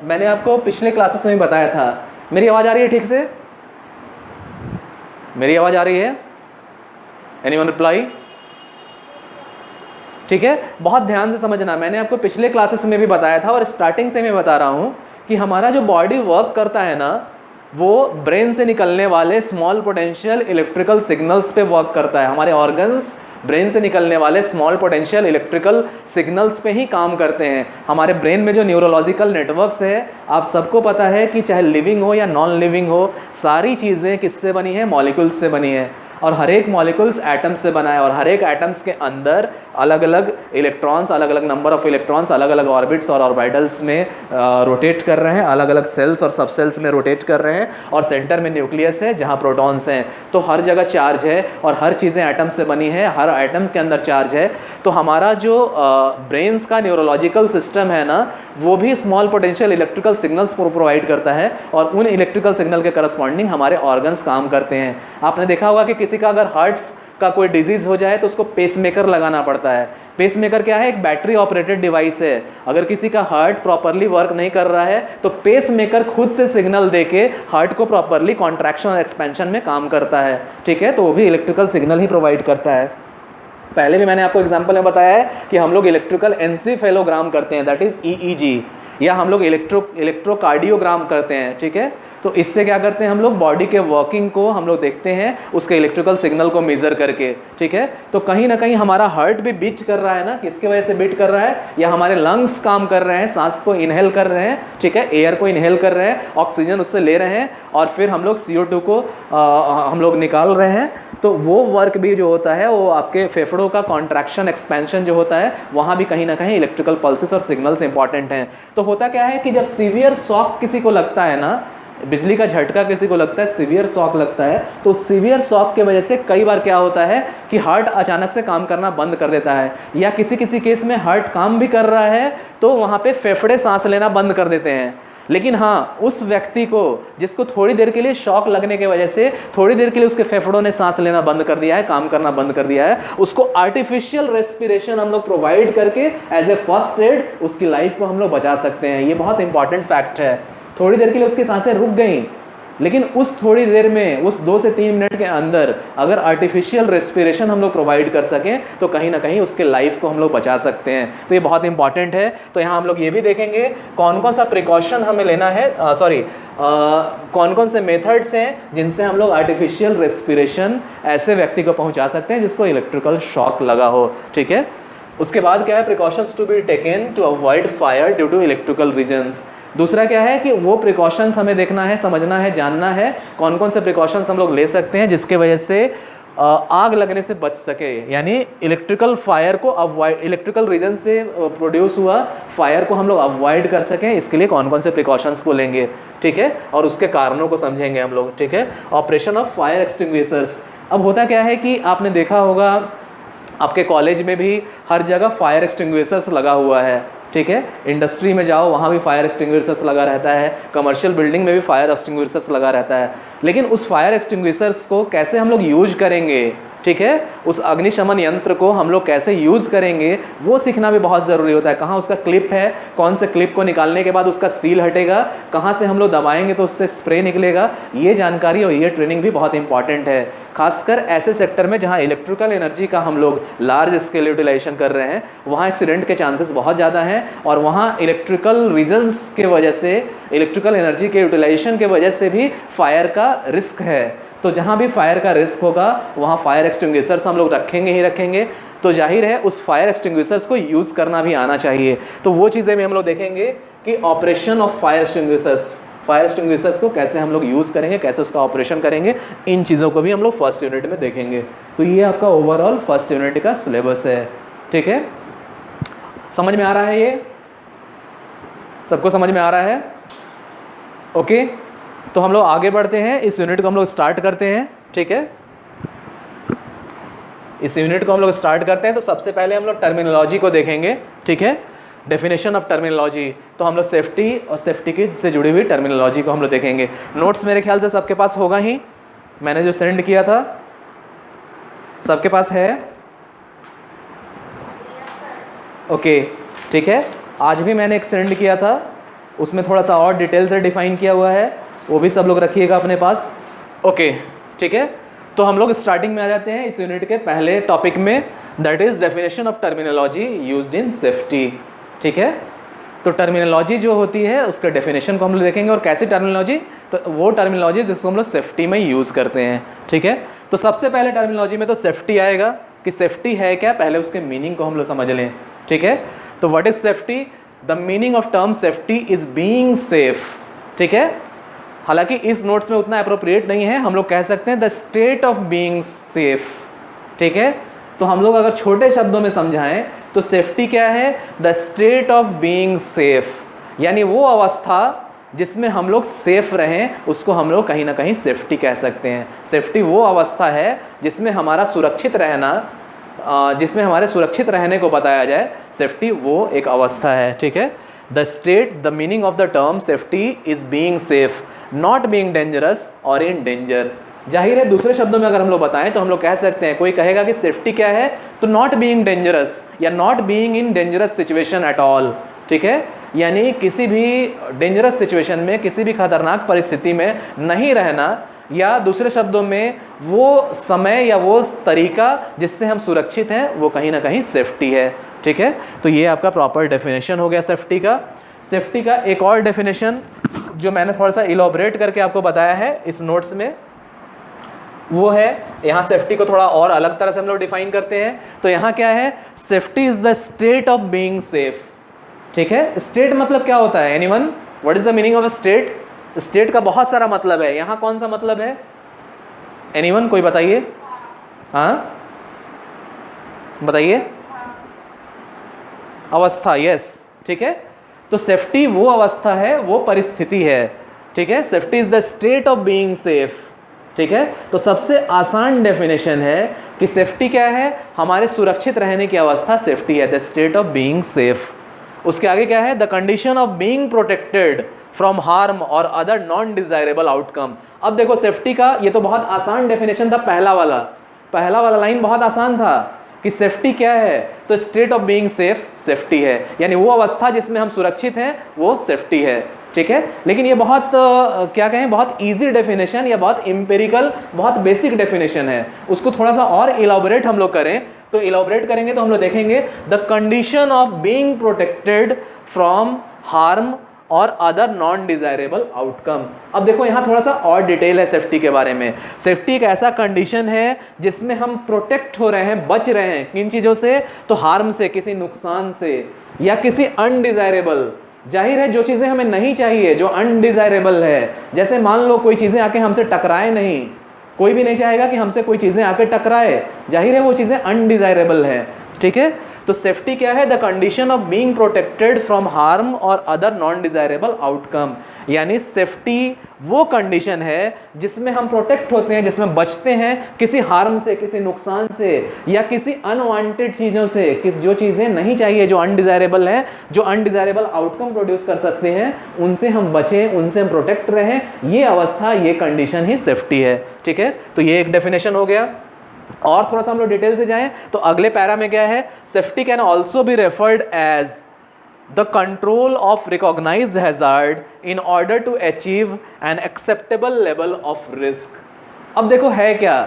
मैंने आपको पिछले क्लासेस में बताया था, मेरी आवाज़ आ रही है ठीक से? मेरी आवाज़ आ रही है? Anyone reply? ठीक है, बहुत ध्यान से समझना, मैंने आपको पिछले क्लासेस में भी बताया था और स्टार्टिंग से मैं बता रहा हूँ कि हमारा जो बॉडी वर्क करता है ना, वो ब्रेन से निकलने वाले स्मॉल पोटेंशियल इलेक्ट्रिकल सिग्नल्स पे वर्क करता है। हमारे ऑर्गन्स ब्रेन से निकलने वाले स्मॉल पोटेंशियल इलेक्ट्रिकल सिग्नल्स पे ही काम करते हैं। हमारे ब्रेन में जो न्यूरोलॉजिकल नेटवर्क्स है, आप सबको पता है कि चाहे लिविंग हो या नॉन लिविंग हो, सारी चीज़ें किससे बनी है? मॉलिक्यूल्स से बनी है। और हर एक मॉलिक्यूल्स एटम्स से बना है और हर एक एटम्स के अंदर अलग अलग इलेक्ट्रॉन्स, अलग अलग नंबर ऑफ इलेक्ट्रॉन्स अलग अलग ऑर्बिट्स और ऑर्बिटल्स में रोटेट कर रहे हैं, अलग अलग सेल्स और सब सेल्स में रोटेट कर रहे हैं, और सेंटर में न्यूक्लियस है जहां प्रोटॉन्स हैं। तो हर जगह चार्ज है और हर चीज़ें एटम से बनी है, हर एटम्स के अंदर चार्ज है। तो हमारा जो ब्रेन्स का न्यूरोलॉजिकल सिस्टम है ना, वो भी small potential electrical signals provide करता है और उन इलेक्ट्रिकल सिग्नल के करस्पॉन्डिंग हमारे ऑर्गन्स काम करते हैं। आपने देखा होगा कि किसी का अगर हार्ट का कोई डिजीज हो जाए तो उसको पेसमेकर लगाना पड़ता है। पेसमेकर क्या है? एक बैटरी ऑपरेटेड डिवाइस है। अगर किसी का हार्ट प्रॉपरली वर्क नहीं कर रहा है तो पेसमेकर खुद से सिग्नल देके हार्ट को प्रॉपरली कॉन्ट्रैक्शन और एक्सपेंशन में काम करता है। ठीक है, तो वो भी इलेक्ट्रिकल सिग्नल ही प्रोवाइड करता है। पहले भी मैंने आपको एग्जाम्पल में बताया है कि हम लोग इलेक्ट्रिकल एन्सेफेलोग्राम करते हैं, दैट इज EEG, या हम लोग इलेक्ट्रोकार्डियोग्राम करते हैं। ठीक है, तो इससे क्या करते हैं हम लोग? बॉडी के वर्किंग को हम लोग देखते हैं उसके इलेक्ट्रिकल सिग्नल को मेजर करके। ठीक है, तो कहीं ना कहीं हमारा हार्ट भी बीट कर रहा है ना, किसके वजह से बीट कर रहा है? या हमारे लंग्स काम कर रहे हैं, सांस को इनहेल कर रहे हैं, ठीक है, एयर को इनहेल कर रहे हैं, ऑक्सीजन उससे ले रहे हैं और फिर हम लोग CO2 को हम लोग निकाल रहे हैं। तो वो वर्क भी जो होता है वो आपके फेफड़ों का कॉन्ट्रैक्शन एक्सपेंशन जो होता है, वहाँ भी कहीं ना कहीं इलेक्ट्रिकल पल्सेस और सिग्नल्स इंपॉर्टेंट हैं। तो होता क्या है कि जब सीवियर शॉक किसी को लगता है ना, बिजली का झटका किसी को लगता है, सीवियर शॉक लगता है, तो सीवियर शॉक के वजह से कई बार क्या होता है कि हार्ट अचानक से काम करना बंद कर देता है, या किसी किसी केस में हार्ट काम भी कर रहा है तो वहाँ पे फेफड़े सांस लेना बंद कर देते हैं। लेकिन हाँ, उस व्यक्ति को जिसको थोड़ी देर के लिए शॉक लगने की वजह से थोड़ी देर के लिए उसके फेफड़ों ने सांस लेना बंद कर दिया है, काम करना बंद कर दिया है, उसको आर्टिफिशियल रेस्पिरेशन हम लोग प्रोवाइड करके एज ए फर्स्ट एड उसकी लाइफ को हम लोग बचा सकते हैं। ये बहुत इंपॉर्टेंट फैक्ट है। थोड़ी देर के लिए उसकी सांसें रुक गई, लेकिन उस थोड़ी देर में, उस 2 से 3 मिनट के अंदर अगर आर्टिफिशियल रेस्पिरेशन हम लोग प्रोवाइड कर सकें तो कहीं ना कहीं उसके लाइफ को हम लोग बचा सकते हैं। तो ये बहुत इंपॉर्टेंट है। तो यहाँ हम लोग ये भी देखेंगे कौन कौन सा प्रिकॉशन हमें लेना है, कौन कौन से मेथड्स हैं जिनसे हम लोग आर्टिफिशियल रेस्पिरेशन ऐसे व्यक्ति को पहुँचा सकते हैं जिसको इलेक्ट्रिकल शॉक लगा हो। ठीक है, उसके बाद क्या है? Precautions to be taken to avoid fire due to electrical reasons. दूसरा क्या है कि वो प्रिकॉशंस हमें देखना है, समझना है, जानना है कौन कौन से प्रिकॉशंस हम लोग ले सकते हैं जिसके वजह से आग लगने से बच सके, यानी इलेक्ट्रिकल फायर को अवॉइड, इलेक्ट्रिकल रीजन से प्रोड्यूस हुआ फायर को हम लोग अवॉइड कर सकें। इसके लिए कौन कौन से प्रिकॉशंस को लेंगे, ठीक है, और उसके कारणों को समझेंगे हम लोग। ठीक है, ऑपरेशन ऑफ फायर एक्सटिंग्विशर्स। अब होता क्या है कि आपने देखा होगा आपके कॉलेज में भी हर जगह फायर एक्सटिंग्विशर्स लगा हुआ है। ठीक है, इंडस्ट्री में जाओ वहाँ भी फायर एक्सटिंग्विशर्स लगा रहता है, कमर्शियल बिल्डिंग में भी फायर एक्सटिंग्विशर्स लगा रहता है। लेकिन उस फायर एक्सटिंग्विशर्स को कैसे हम लोग यूज करेंगे, ठीक है, उस अग्निशमन यंत्र को हम लोग कैसे यूज़ करेंगे वो सीखना भी बहुत ज़रूरी होता है। कहाँ उसका क्लिप है, कौन से क्लिप को निकालने के बाद उसका सील हटेगा, कहाँ से हम लोग दबाएंगे तो उससे स्प्रे निकलेगा, ये जानकारी और ये ट्रेनिंग भी बहुत इंपॉर्टेंट है। खासकर ऐसे सेक्टर में जहाँ इलेक्ट्रिकल एनर्जी का हम लोग लार्ज स्केल यूटिलाइजेशन कर रहे हैं, वहाँ एक्सीडेंट के चांसेस बहुत ज़्यादा हैं और वहाँ इलेक्ट्रिकल रीजन्स के वजह से, इलेक्ट्रिकल एनर्जी के यूटिलाइजेशन के वजह से भी फायर का रिस्क है। तो जहाँ भी फायर का रिस्क होगा वहाँ फायर एक्सटिंग्विशर्स हम लोग रखेंगे ही रखेंगे। तो जाहिर है उस फायर एक्सटिंग्विशर्स को यूज़ करना भी आना चाहिए। तो वो चीज़ें भी हम लोग देखेंगे कि operation of fire extinguishers, fire extinguishers को कैसे हम लोग यूज़ करेंगे, कैसे उसका ऑपरेशन करेंगे, इन चीज़ों को भी हम लोग फर्स्ट यूनिट में देखेंगे। तो ये आपका ओवरऑल फर्स्ट यूनिट का सिलेबस है। ठीक है, समझ में आ रहा है? ये सबको समझ में आ रहा है? ओके, तो हम लोग आगे बढ़ते हैं, इस यूनिट को हम लोग स्टार्ट करते हैं। ठीक है, इस यूनिट को हम लोग स्टार्ट करते हैं। तो सबसे पहले हम लोग टर्मिनोलॉजी को देखेंगे। ठीक है, डेफिनेशन ऑफ टर्मिनोलॉजी। तो हम लोग सेफ्टी और सेफ्टी की से जुड़ी हुई टर्मिनोलॉजी को हम लोग देखेंगे। नोट्स मेरे ख्याल से सबके पास होगा ही, मैंने जो सेंड किया था सबके पास है। ओके, ठीक है, आज भी मैंने एक सेंड किया था, उसमें थोड़ा सा और डिटेल से डिफाइन किया हुआ है, वो भी सब लोग रखिएगा अपने पास। ओके, ठीक है, तो हम लोग स्टार्टिंग में आ जाते हैं इस यूनिट के पहले टॉपिक में, that is definition of terminology used in safety. ठीक है, तो टर्मिनोलॉजी जो होती है उसका डेफिनेशन को हम लोग देखेंगे और कैसी टर्मिनोलॉजी, तो वो टर्मिनोलॉजी जिसको हम लोग सेफ्टी में यूज़ करते हैं। ठीक है, तो सबसे पहले टर्मिनोलॉजी में तो सेफ्टी आएगा कि सेफ्टी है क्या, पहले उसके मीनिंग को हम लोग समझ लें। ठीक है, तो what is safety? The meaning of term safety is being safe. ठीक है, हालांकि इस नोट्स में उतना अप्रोप्रिएट नहीं है, हम लोग कह सकते हैं the state of being safe. ठीक है, तो हम लोग अगर छोटे शब्दों में समझाएं तो सेफ्टी क्या है? The state of being safe, यानी वो अवस्था जिसमें हम लोग सेफ रहें, उसको हम लोग कहीं ना कहीं सेफ्टी कह सकते हैं। सेफ्टी वो अवस्था है जिसमें हमारा सुरक्षित रहना, जिसमें हमारे सुरक्षित रहने को बताया जाए, सेफ्टी वो एक अवस्था है। ठीक है, the state, the meaning of the term safety is being safe, not being dangerous और इन डेंजर। जाहिर है दूसरे शब्दों में अगर हम लोग बताएं तो हम लोग कह सकते हैं, कोई कहेगा कि सेफ्टी क्या है, तो नॉट बीइंग डेंजरस या not being in dangerous situation at all. ठीक है, यानी किसी भी डेंजरस सिचुएशन में, किसी भी खतरनाक परिस्थिति में नहीं रहना, या दूसरे शब्दों में वो समय या वो तरीका जिससे हम सुरक्षित हैं, वो कहीं ना कहीं सेफ्टी है। ठीक है, तो ये आपका प्रॉपर डेफिनेशन हो गया सेफ्टी का। सेफ्टी का एक और डेफिनेशन जो मैंने थोड़ा सा इलॉबरेट करके आपको बताया है इस नोट्स में, वो है, यहाँ सेफ्टी को थोड़ा और अलग तरह से हम लोग डिफाइन करते हैं। तो यहाँ क्या है? Safety is the state of being safe. ठीक है, स्टेट मतलब क्या होता है? Anyone, what is the meaning of state? State का बहुत सारा मतलब है, यहाँ कौन सा मतलब है? एनीवन, कोई बताइए। हाँ बताइए। अवस्था, यस। ठीक है, तो सेफ्टी वो अवस्था है, वो परिस्थिति है। ठीक है, safety is the state of being safe. ठीक है, तो सबसे आसान डेफिनेशन है कि सेफ्टी क्या है? हमारे सुरक्षित रहने की अवस्था सेफ्टी है, the state of being safe. उसके आगे क्या है? The condition of being protected from harm और अदर नॉन डिजायरेबल आउटकम। अब देखो सेफ्टी का ये तो बहुत आसान डेफिनेशन था, पहला वाला लाइन बहुत आसान था कि सेफ्टी क्या है, तो state of being safe safety है, यानी वो अवस्था जिसमें हम सुरक्षित हैं वो सेफ्टी है। ठीक है, लेकिन ये बहुत क्या कहें, बहुत इजी डेफिनेशन या बहुत एम्पिरिकल, बहुत बेसिक डेफिनेशन है। उसको थोड़ा सा और इलाबोरेट हम लोग करें तो इलाबोरेट करेंगे तो हम लोग देखेंगे the condition of being protected from harm और अदर नॉन डिजायरेबल आउटकम। अब देखो यहाँ थोड़ा सा और डिटेल है सेफ्टी के बारे में। सेफ्टी एक ऐसा कंडीशन है जिसमें हम प्रोटेक्ट हो रहे हैं, बच रहे हैं किन चीज़ों से? तो हार्म से, किसी नुकसान से, या किसी अनडिजायरेबल। जाहिर है जो चीज़ें हमें नहीं चाहिए, जो अनडिजायरेबल है, जैसे मान लो कोई चीज़ें आके हमसे टकराए नहीं, कोई भी नहीं चाहेगा कि हमसे कोई चीज़ें आके टकराए, जाहिर है वो चीज़ें अनडिजायरेबल है। ठीक है, तो सेफ्टी क्या है? The condition of being protected from harm और अदर नॉन डिजायरेबल आउटकम, यानी सेफ्टी वो कंडीशन है जिसमें हम प्रोटेक्ट होते हैं, जिसमें बचते हैं किसी हार्म से, किसी नुकसान से, या किसी अनवांटेड चीज़ों से, कि जो चीज़ें नहीं चाहिए, जो अनडिजायरेबल है, जो अनडिजायरेबल आउटकम प्रोड्यूस कर सकते हैं, उनसे हम बचें, उनसे हम प्रोटेक्ट रहें। ये अवस्था, ये कंडीशन ही सेफ्टी है। ठीक है, तो ये एक डेफिनेशन हो गया। और थोड़ा सा हम लोग डिटेल से जाएं तो अगले पैरा में क्या है? Safety can also be referred as the control of recognised hazard in order to achieve an acceptable level of risk. अब देखो है क्या,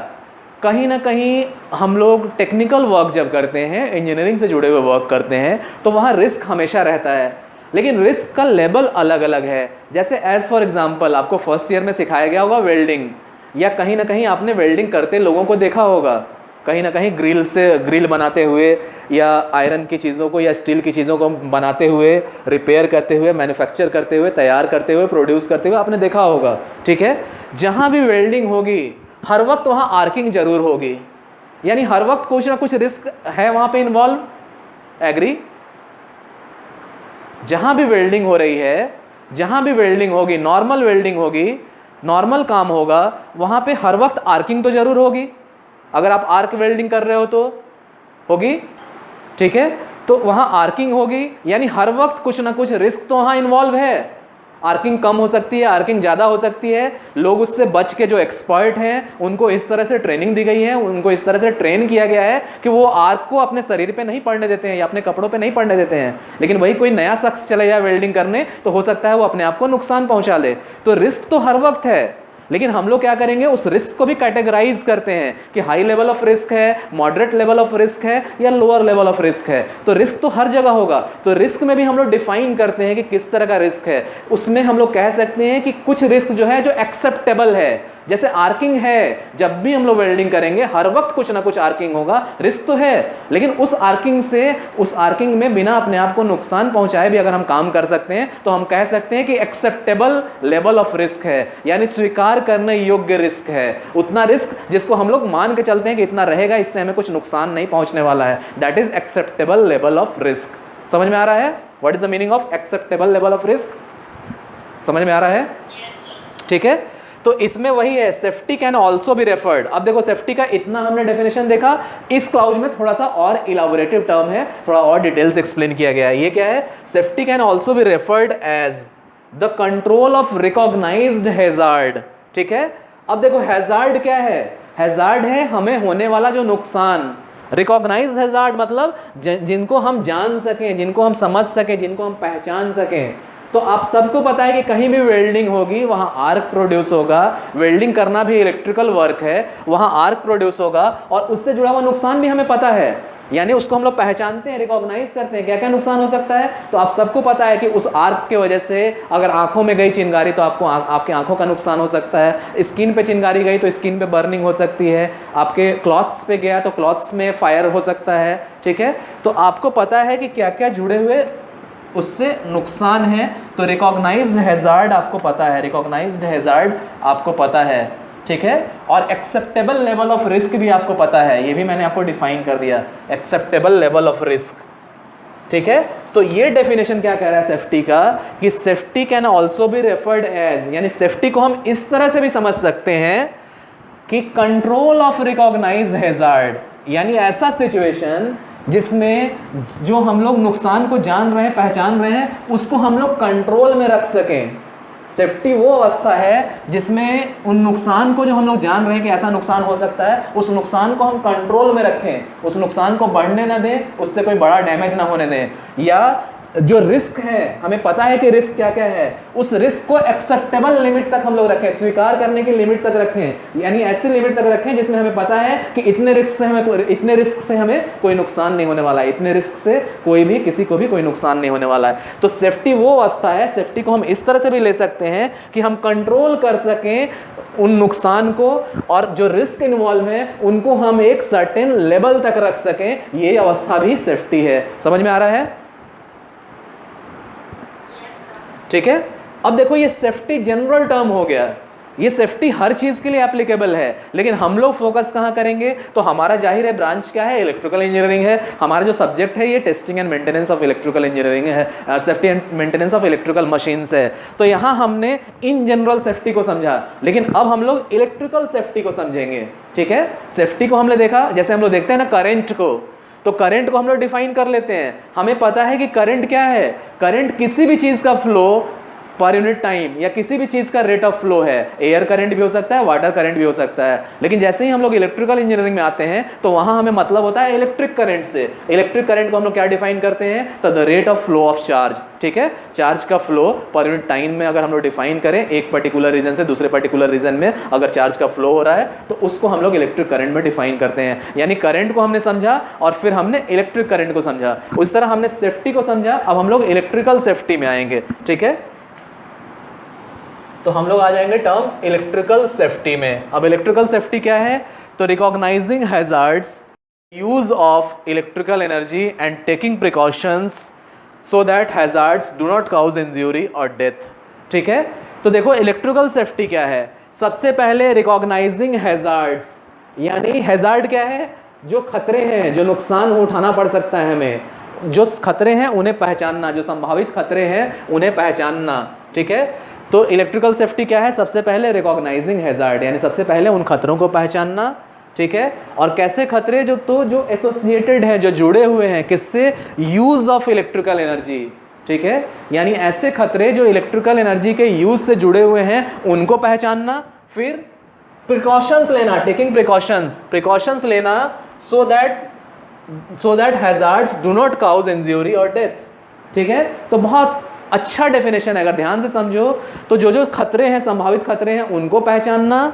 कहीं ना कहीं हम लोग टेक्निकल वर्क जब करते हैं, इंजीनियरिंग से जुड़े हुए वर्क करते हैं, तो वहाँ रिस्क हमेशा रहता है, लेकिन रिस्क का लेवल अलग अलग है। जैसे एज फॉर एग्जाम्पल आपको फर्स्ट ईयर में सिखाया गया होगा वेल्डिंग, या कहीं ना कहीं आपने वेल्डिंग करते लोगों को देखा होगा, कहीं ना कहीं ग्रिल बनाते हुए, या आयरन की चीज़ों को या स्टील की चीज़ों को बनाते हुए, रिपेयर करते हुए, मैन्युफैक्चर करते हुए, तैयार करते हुए, प्रोड्यूस करते हुए आपने देखा होगा। ठीक है, जहाँ भी वेल्डिंग होगी हर वक्त वहाँ आर्किंग जरूर होगी, यानी हर वक्त कुछ ना कुछ रिस्क है वहाँ पे इन्वॉल्व। एग्री? जहाँ भी वेल्डिंग हो रही है, जहाँ भी वेल्डिंग होगी, नॉर्मल वेल्डिंग होगी, नॉर्मल काम होगा, वहाँ पे हर वक्त आर्किंग तो जरूर होगी। अगर आप आर्क वेल्डिंग कर रहे हो तो होगी। ठीक है, तो वहाँ आर्किंग होगी, यानी हर वक्त कुछ ना कुछ रिस्क तो वहाँ इन्वॉल्व है। आर्किंग कम हो सकती है, आर्किंग ज़्यादा हो सकती है। लोग उससे बच के, जो एक्सपर्ट हैं उनको इस तरह से ट्रेनिंग दी गई है, उनको इस तरह से ट्रेन किया गया है कि वो आर्क को अपने शरीर पे नहीं पड़ने देते हैं या अपने कपड़ों पे नहीं पड़ने देते हैं। लेकिन वही कोई नया शख्स चले जाए वेल्डिंग करने तो हो सकता है वो अपने आप को नुकसान पहुंचा ले। तो रिस्क तो हर वक्त है, लेकिन हम लोग क्या करेंगे, उस रिस्क को भी कैटेगराइज करते हैं कि हाई लेवल ऑफ रिस्क है, मॉडरेट लेवल ऑफ रिस्क है या लोअर लेवल ऑफ रिस्क है। तो रिस्क तो हर जगह होगा, तो रिस्क में भी हम लोग डिफाइन करते हैं कि किस तरह का रिस्क है। उसमें हम लोग कह सकते हैं कि कुछ रिस्क जो है जो एक्सेप्टेबल है, जैसे आर्किंग है, जब भी हम लोग वेल्डिंग करेंगे हर वक्त कुछ ना कुछ आर्किंग होगा, रिस्क तो है, लेकिन उस आर्किंग में बिना अपने आप को नुकसान पहुंचाए भी अगर हम काम कर सकते हैं तो हम कह सकते हैं कि एक्सेप्टेबल लेवल ऑफ रिस्क है, यानी स्वीकार करने योग्य रिस्क है। उतना रिस्क जिसको हम लोग मान के चलते हैं कि इतना रहेगा, इससे हमें कुछ नुकसान नहीं पहुंचने वाला है, that is acceptable level of risk. समझ में आ रहा है? What is the meaning of acceptable level of risk? समझ में आ रहा है? ठीक है, तो इसमें वही है, safety can also be referred. अब देखो सेफ्टी का इतना हमने डेफिनेशन देखा, इस क्लाउज में थोड़ा सा और इलाबोरेटिव टर्म है, थोड़ा और डिटेल्स एक्सप्लेन किया गया है। ये क्या है? Safety can also be referred as the control of recognised hazard. ठीक है, अब देखो हैजार्ड क्या है? हैजार्ड है हमें होने वाला जो नुकसान। रिकॉग्नाइज्ड हैजार्ड मतलब जिनको हम जान सकें, जिनको हम समझ सकें, जिनको हम पहचान सकें। तो आप सबको पता है कि कहीं भी वेल्डिंग होगी वहां आर्क प्रोड्यूस होगा, वेल्डिंग करना भी इलेक्ट्रिकल वर्क है, वहां आर्क प्रोड्यूस होगा और उससे जुड़ा हुआ नुकसान भी हमें पता है, यानी उसको हम लोग पहचानते हैं, रिकॉग्नाइज करते हैं क्या क्या नुकसान हो सकता है। तो आप सबको पता है कि उस आर्क की वजह से अगर आंखों में गई चिंगारी तो आपको आपके आंखों का नुकसान हो सकता है, स्किन पे चिंगारी गई तो स्किन पे बर्निंग हो सकती है, आपके क्लॉथ्स पे गया तो क्लॉथ्स में फायर हो सकता है। ठीक है, तो आपको पता है कि क्या क्या जुड़े हुए उससे नुकसान है। तो रिकॉग्नाइज्ड हैजार्ड आपको पता है, रिकॉग्नाइज्ड हैजार्ड आपको पता है। ठीक है, और एक्सेप्टेबल लेवल ऑफ रिस्क भी आपको पता है, ये भी मैंने आपको डिफाइन कर दिया, एक्सेप्टेबल लेवल ऑफ रिस्क। ठीक है, तो ये डेफिनेशन क्या कह रहा है सेफ्टी का, कि safety can also be referred as, यानी सेफ्टी को हम इस तरह से भी समझ सकते हैं कि कंट्रोल ऑफ रिकॉग्नाइज्ड हैजार्ड, यानी ऐसा सिचुएशन जिसमें जो हम लोग नुकसान को जान रहे हैं, पहचान रहे हैं, उसको हम लोग कंट्रोल में रख सकें। सेफ्टी वो अवस्था है जिसमें उन नुकसान को जो हम लोग जान रहे हैं कि ऐसा नुकसान हो सकता है, उस नुकसान को हम कंट्रोल में रखें, उस नुकसान को बढ़ने ना दें, उससे कोई बड़ा डैमेज ना होने दें। या जो रिस्क है, हमें पता है कि रिस्क क्या क्या है, उस रिस्क को एक्सेप्टेबल लिमिट तक हम लोग रखें, स्वीकार करने की लिमिट तक रखें, यानी ऐसी लिमिट तक रखें जिसमें हमें पता है कि इतने रिस्क से हमें कोई नुकसान नहीं होने वाला है, इतने रिस्क से कोई भी किसी को भी कोई नुकसान नहीं होने वाला है। तो सेफ्टी वो अवस्था है, सेफ्टी को हम इस तरह से भी ले सकते हैं कि हम कंट्रोल कर सकें उन नुकसान को, और जो रिस्क इन्वॉल्व है उनको हम एक सर्टेन लेवल तक रख सकें, ये अवस्था भी सेफ्टी है। समझ में आ रहा है? ठीक है, अब देखो ये सेफ्टी जनरल टर्म हो गया, ये सेफ्टी हर चीज के लिए एप्लीकेबल है, लेकिन हम लोग फोकस कहाँ करेंगे? तो हमारा जाहिर है ब्रांच क्या है? इलेक्ट्रिकल इंजीनियरिंग है, हमारा जो सब्जेक्ट है ये testing and maintenance of electrical engineering है, safety and maintenance of electrical machines है। तो यहाँ हमने इन जनरल सेफ्टी को समझा, लेकिन अब हम लोग इलेक्ट्रिकल सेफ्टी को समझेंगे। ठीक है, सेफ्टी को हमने देखा, जैसे हम लोग देखते हैं ना करंट को, तो करंट को हम लोग डिफाइन कर लेते हैं। हमें पता है कि करंट क्या है, करंट किसी भी चीज का फ्लो पर यूनिट टाइम या किसी भी चीज का रेट ऑफ फ्लो है। एयर करंट भी हो सकता है, वाटर करंट भी हो सकता है, लेकिन जैसे ही हम लोग इलेक्ट्रिकल इंजीनियरिंग में आते हैं तो वहां हमें मतलब होता है इलेक्ट्रिक करंट से। इलेक्ट्रिक करंट को हम लोग क्या डिफाइन करते हैं? तो the rate of flow of charge. ठीक है, चार्ज का फ्लो पर यूनिट टाइम में अगर हम लोग डिफाइन करें, एक पर्टिकुलर रीजन से दूसरे पर्टिकुलर रीजन में अगर चार्ज का फ्लो हो रहा है तो उसको हम लोग इलेक्ट्रिक करंट में डिफाइन करते हैं। यानी करंट को हमने समझा और फिर हमने इलेक्ट्रिक करंट को समझा, उस तरह हमने सेफ्टी को समझा। अब हम लोग इलेक्ट्रिकल सेफ्टी में आएंगे। ठीक है, तो हम लोग आ जाएंगे टर्म इलेक्ट्रिकल सेफ्टी में। अब इलेक्ट्रिकल सेफ्टी क्या है? तो recognising hazards, use of electrical energy and taking precautions so that hazards do not cause injury और डेथ। ठीक है, तो देखो इलेक्ट्रिकल सेफ्टी क्या है? सबसे पहले रिकॉग्नाइजिंग हैजार्ड्स, यानी हैजार्ड क्या है? जो खतरे हैं, जो नुकसान उठाना पड़ सकता है हमें, जो खतरे हैं उन्हें पहचानना, जो संभावित खतरे हैं उन्हें पहचानना। ठीक है, तो इलेक्ट्रिकल सेफ्टी क्या है? सबसे पहले रिकॉग्नाइजिंग हैजार्ड, यानी सबसे पहले उन खतरों को पहचानना। ठीक है, और कैसे खतरे? जो एसोसिएटेड हैं, जो जुड़े हुए हैं किससे? Use of electrical energy. ठीक है, यानी ऐसे खतरे जो इलेक्ट्रिकल एनर्जी के यूज से जुड़े हुए हैं उनको पहचानना। फिर प्रिकॉशंस लेना, टेकिंग प्रिकॉशंस लेना so that hazards do not cause injury और डेथ। ठीक है, तो बहुत अच्छा डेफिनेशन है, अगर ध्यान से समझो तो जो जो खतरे हैं, संभावित खतरे हैं, उनको पहचानना,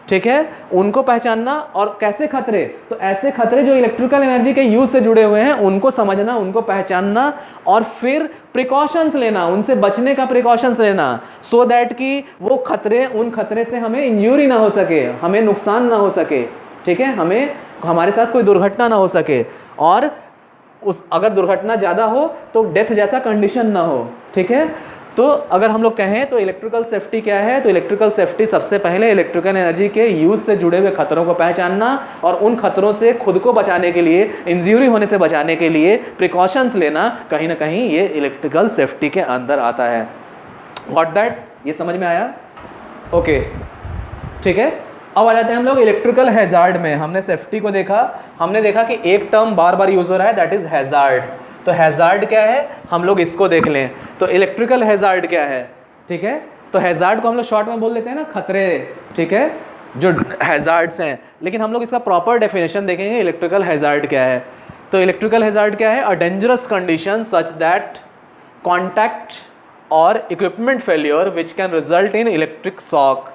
ठीक है, उनको पहचानना। और कैसे खतरे, तो ऐसे खतरे जो इलेक्ट्रिकल एनर्जी के यूज से जुड़े हुए हैं उनको समझना, उनको पहचानना, और फिर प्रिकॉशंस लेना, उनसे बचने का प्रिकॉशंस लेना, सो दैट कि वो खतरे, उन खतरे से हमें इंजरी ना हो सके, हमें नुकसान ना हो सके, ठीक है, हमें, हमारे साथ कोई दुर्घटना ना हो सके, और उस अगर दुर्घटना ज़्यादा हो तो डेथ जैसा कंडीशन ना हो, ठीक है। तो अगर हम लोग कहें तो इलेक्ट्रिकल सेफ्टी क्या है, तो इलेक्ट्रिकल सेफ्टी सबसे पहले इलेक्ट्रिकल एनर्जी के यूज से जुड़े हुए खतरों को पहचानना और उन खतरों से खुद को बचाने के लिए, इंजरी होने से बचाने के लिए प्रिकॉशंस लेना, कहीं ना कहीं ये इलेक्ट्रिकल सेफ्टी के अंदर आता है। Got that? ये समझ में आया? ओके, ठीक है। अब आ जाते हैं हम लोग इलेक्ट्रिकल हैजार्ड में। हमने सेफ्टी को देखा, हमने देखा कि एक टर्म बार बार यूज हो रहा है, दैट इज हैजार्ड। तो हैजार्ड क्या है, हम लोग इसको देख लें। तो इलेक्ट्रिकल हैजार्ड क्या है, ठीक है। तो हैजार्ड को हम लोग शॉर्ट में बोल देते हैं ना, खतरे, ठीक है, जो हैजार्ड्स हैं। लेकिन हम लोग इसका प्रॉपर डेफिनेशन देखेंगे, इलेक्ट्रिकल हैजार्ड क्या है। तो इलेक्ट्रिकल हैजार्ड क्या है, a dangerous condition such that contact or equipment failure which can result in electric shock,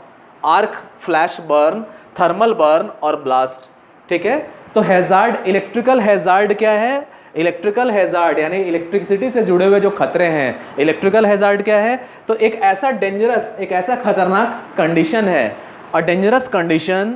arc, flash burn, thermal burn और ब्लास्ट, ठीक है। तो हैजार्ड, इलेक्ट्रिकल हैजार्ड क्या है, इलेक्ट्रिकल हैजार्ड यानी इलेक्ट्रिसिटी से जुड़े हुए जो खतरे हैं, इलेक्ट्रिकल हैजार्ड क्या है, तो एक ऐसा डेंजरस, एक ऐसा खतरनाक कंडीशन है, a dangerous condition